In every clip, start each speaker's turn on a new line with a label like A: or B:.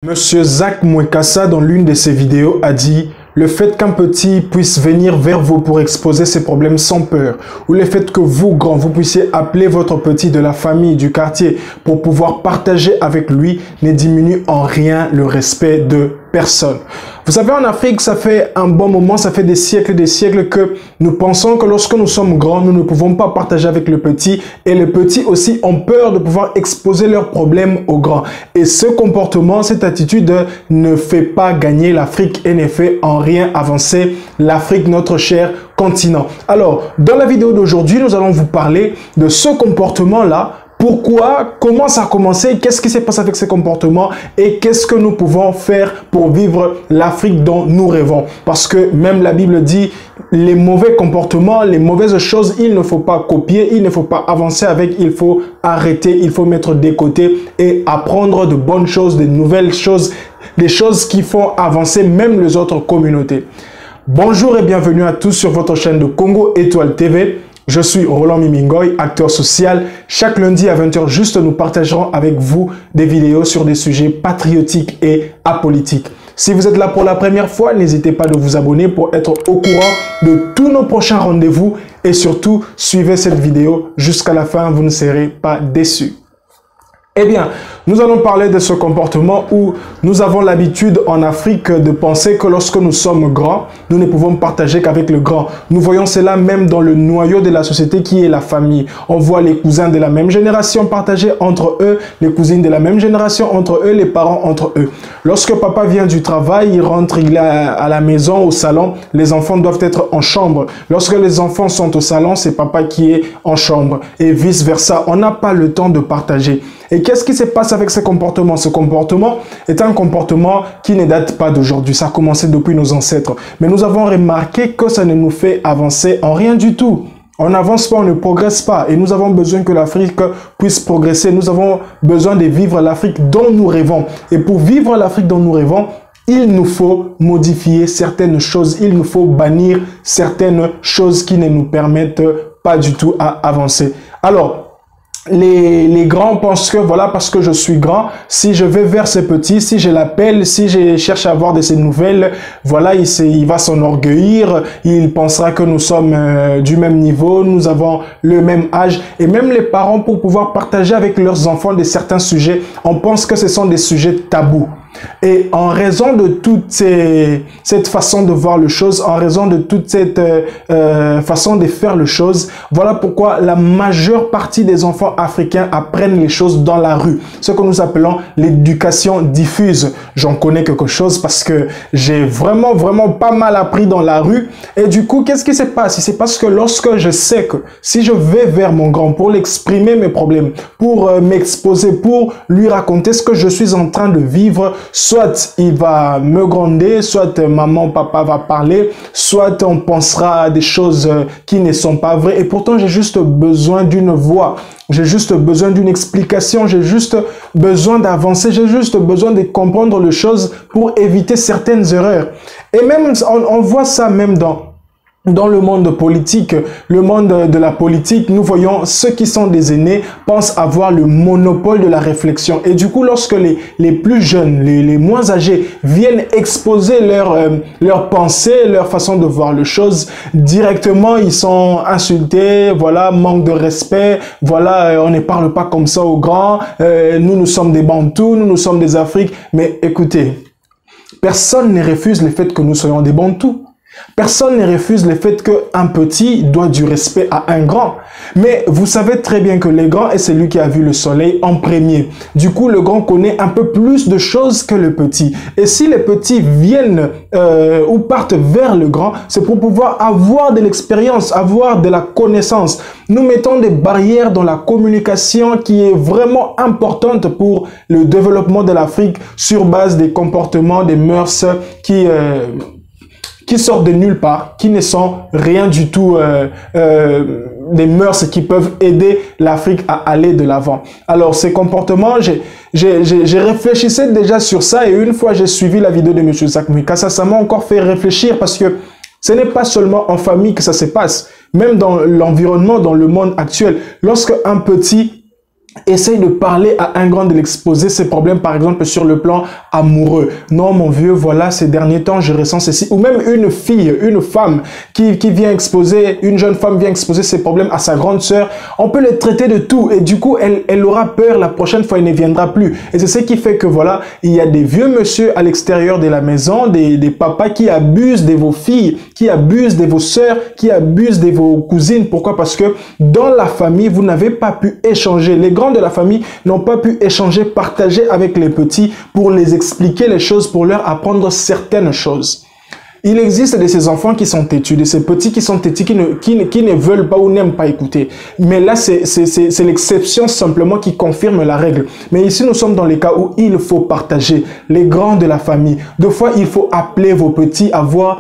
A: Monsieur Zach Mwekassa, dans l'une de ses vidéos, a dit « Le fait qu'un petit puisse venir vers vous pour exposer ses problèmes sans peur, ou le fait que vous, grands, vous puissiez appeler votre petit de la famille, du quartier, pour pouvoir partager avec lui, ne diminue en rien le respect de personne. » Vous savez, en Afrique, ça fait un bon moment, ça fait des siècles que nous pensons que lorsque nous sommes grands, nous ne pouvons pas partager avec le petit, et les petits aussi ont peur de pouvoir exposer leurs problèmes aux grands. Et ce comportement, cette attitude ne fait pas gagner l'Afrique et ne fait en rien avancer l'Afrique, notre cher continent. Alors, dans la vidéo d'aujourd'hui, nous allons vous parler de ce comportement-là. Pourquoi, comment ça a commencé, qu'est-ce qui s'est passé avec ces comportements et qu'est-ce que nous pouvons faire pour vivre l'Afrique dont nous rêvons. Parce que même la Bible dit, les mauvais comportements, les mauvaises choses, il ne faut pas copier, il ne faut pas avancer avec, il faut arrêter, il faut mettre de côté et apprendre de bonnes choses, de nouvelles choses, des choses qui font avancer même les autres communautés. Bonjour et bienvenue à tous sur votre chaîne de Congo Étoile TV. Je suis Roland Mimingoy, acteur social. Chaque lundi à 20 h juste, nous partagerons avec vous des vidéos sur des sujets patriotiques et apolitiques. Si vous êtes là pour la première fois, n'hésitez pas de vous abonner pour être au courant de tous nos prochains rendez-vous. Et surtout, suivez cette vidéo jusqu'à la fin, vous ne serez pas déçus. Eh bien, nous allons parler de ce comportement où nous avons l'habitude en Afrique de penser que lorsque nous sommes grands, nous ne pouvons partager qu'avec le grand. Nous voyons cela même dans le noyau de la société qui est la famille. On voit les cousins de la même génération partager entre eux, les cousines de la même génération entre eux, les parents entre eux. Lorsque papa vient du travail, il rentre, il est à la maison, au salon, les enfants doivent être en chambre. Lorsque les enfants sont au salon, c'est papa qui est en chambre et vice versa. On n'a pas le temps de partager. Et qu'est-ce qui se passe avec ce comportement? Ce comportement est un comportement qui ne date pas d'aujourd'hui. Ça a commencé depuis nos ancêtres. Mais nous avons remarqué que ça ne nous fait avancer en rien du tout. On n'avance pas, on ne progresse pas. Et nous avons besoin que l'Afrique puisse progresser. Nous avons besoin de vivre l'Afrique dont nous rêvons. Et pour vivre l'Afrique dont nous rêvons, il nous faut modifier certaines choses. Il nous faut bannir certaines choses qui ne nous permettent pas du tout à avancer. Alors, les grands pensent que voilà, parce que je suis grand, si je vais vers ces petits, si je l'appelle, si je cherche à avoir de ces nouvelles, voilà, il va s'enorgueillir, il pensera que nous sommes du même niveau, nous avons le même âge. Et même les parents, pour pouvoir partager avec leurs enfants de certains sujets, on pense que ce sont des sujets tabous. Et en raison de toute cette façon de voir les choses, en raison de toute cette façon de faire les choses, voilà pourquoi la majeure partie des enfants africains apprennent les choses dans la rue. Ce que nous appelons l'éducation diffuse. J'en connais quelque chose parce que j'ai vraiment pas mal appris dans la rue. Et du coup, qu'est-ce qui se passe? C'est parce que lorsque je sais que si je vais vers mon grand pour l'exprimer mes problèmes, pour m'exposer, pour lui raconter ce que je suis en train de vivre, soit il va me gronder, soit maman, papa va parler, soit on pensera à des choses qui ne sont pas vraies. Et pourtant, j'ai juste besoin d'une voix. J'ai juste besoin d'une explication. J'ai juste besoin d'avancer. J'ai juste besoin de comprendre les choses pour éviter certaines erreurs. Et même, on voit ça même dans le monde politique, le monde de la politique, nous voyons ceux qui sont des aînés pensent avoir le monopole de la réflexion. Et du coup, lorsque les plus jeunes, les moins âgés viennent exposer leurs pensées, leur façon de voir les choses, directement, ils sont insultés, voilà, manque de respect, voilà, on ne parle pas comme ça aux grands, nous sommes des Bantous, nous sommes des Afriques. Mais écoutez, personne ne refuse le fait que nous soyons des Bantous. Personne ne refuse le fait qu'un petit doit du respect à un grand. Mais vous savez très bien que le grand est celui qui a vu le soleil en premier. Du coup, le grand connaît un peu plus de choses que le petit. Et si les petits viennent ou partent vers le grand, c'est pour pouvoir avoir de l'expérience, avoir de la connaissance. Nous mettons des barrières dans la communication qui est vraiment importante pour le développement de l'Afrique sur base des comportements, des mœurs qui sortent de nulle part, qui ne sont rien du tout des mœurs qui peuvent aider l'Afrique à aller de l'avant. Alors, ces comportements, j'ai réfléchissé déjà sur ça et une fois j'ai suivi la vidéo de M. Zach Mwekassa, ça m'a encore fait réfléchir parce que ce n'est pas seulement en famille que ça se passe, même dans l'environnement, dans le monde actuel. Lorsque un petit essaye de parler à un grand, de l'exposer ses problèmes, par exemple, sur le plan amoureux. Non, mon vieux, voilà, ces derniers temps, je ressens ceci. Ou même une fille, une femme qui vient exposer, une jeune femme vient exposer ses problèmes à sa grande sœur. On peut les traiter de tout. Et du coup, elle aura peur. La prochaine fois, elle ne viendra plus. Et c'est ce qui fait que, voilà, il y a des vieux monsieur à l'extérieur de la maison, des papas qui abusent de vos filles, qui abusent de vos sœurs, qui abusent de vos cousines. Pourquoi? Parce que dans la famille, vous n'avez pas pu échanger. Les grands de la famille n'ont pas pu échanger, partager avec les petits pour les expliquer les choses, pour leur apprendre certaines choses. Il existe de ces enfants qui sont têtus, de ces petits qui sont têtus, qui ne veulent pas ou n'aiment pas écouter. Mais là, c'est l'exception simplement qui confirme la règle. Mais ici, nous sommes dans les cas où il faut partager. Les grands de la famille. Deux fois, il faut appeler vos petits, avoir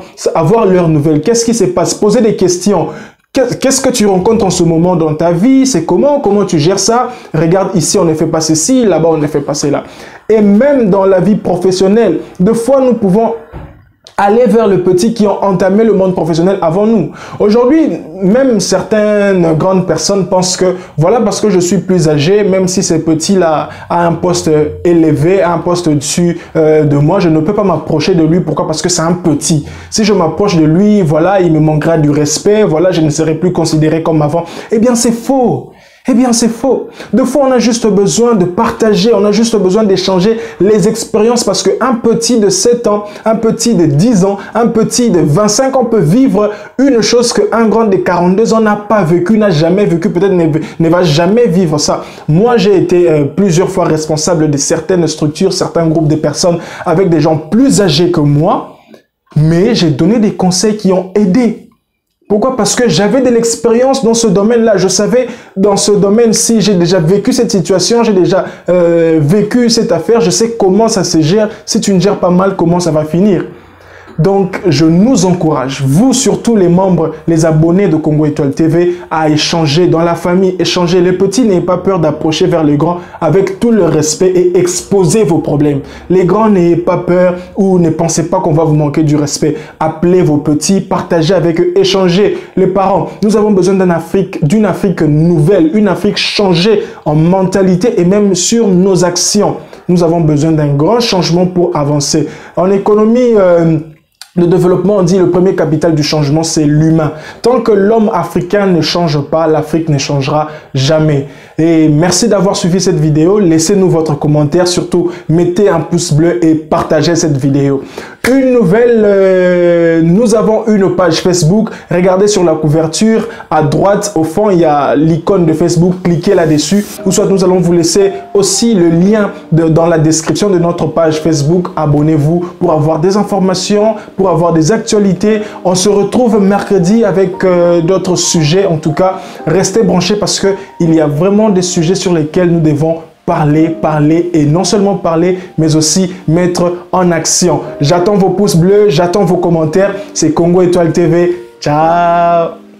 A: leurs nouvelles. Qu'est-ce qui se passe? Poser des questions. Qu'est-ce que tu rencontres en ce moment dans ta vie? C'est comment tu gères ça? Regarde, ici, on ne fait pas ceci, là-bas, on ne fait pas cela. Et même dans la vie professionnelle, des fois, nous pouvons aller vers le petit qui ont entamé le monde professionnel avant nous. Aujourd'hui, même certaines grandes personnes pensent que, voilà, parce que je suis plus âgé, même si ce petit-là a un poste élevé, a un poste au-dessus de moi, je ne peux pas m'approcher de lui. Pourquoi? Parce que c'est un petit. Si je m'approche de lui, voilà, il me manquera du respect, voilà, je ne serai plus considéré comme avant. Eh bien, c'est faux. Eh bien, c'est faux. Des fois, on a juste besoin de partager, on a juste besoin d'échanger les expériences parce qu'un petit de 7 ans, un petit de 10 ans, un petit de 25 ans peut vivre une chose qu'un grand de 42 ans n'a pas vécu, n'a jamais vécu, peut-être ne va jamais vivre ça. Moi, j'ai été plusieurs fois responsable de certaines structures, certains groupes de personnes avec des gens plus âgés que moi, mais j'ai donné des conseils qui ont aidé. Pourquoi? Parce que j'avais de l'expérience dans ce domaine-là. Je savais dans ce domaine-ci, j'ai déjà vécu cette situation, j'ai déjà vécu cette affaire, je sais comment ça se gère. Si tu ne gères pas mal, comment ça va finir? Donc, je nous encourage, vous surtout les membres, les abonnés de Congo Étoile TV, à échanger dans la famille, échanger. Les petits, n'ayez pas peur d'approcher vers les grands avec tout le respect et exposer vos problèmes. Les grands, n'ayez pas peur ou ne pensez pas qu'on va vous manquer du respect. Appelez vos petits, partagez avec eux, échangez. Les parents, nous avons besoin d'une Afrique nouvelle, une Afrique changée en mentalité et même sur nos actions. Nous avons besoin d'un grand changement pour avancer. En économie, le développement, on dit le premier capital du changement, c'est l'humain. Tant que l'homme africain ne change pas, l'Afrique ne changera jamais. Et merci d'avoir suivi cette vidéo. Laissez-nous votre commentaire. Surtout, mettez un pouce bleu et partagez cette vidéo. Une nouvelle, nous avons une page Facebook. Regardez sur la couverture. À droite, au fond, il y a l'icône de Facebook. Cliquez là-dessus. Ou soit nous allons vous laisser aussi le lien dans la description de notre page Facebook. Abonnez-vous pour avoir des informations, pour avoir des actualités. On se retrouve mercredi avec d'autres sujets. En tout cas, restez branchés parce que il y a vraiment des sujets sur lesquels nous devons parler et non seulement parler, mais aussi mettre en action. J'attends vos pouces bleus, j'attends vos commentaires. C'est Congo Étoile TV. Ciao!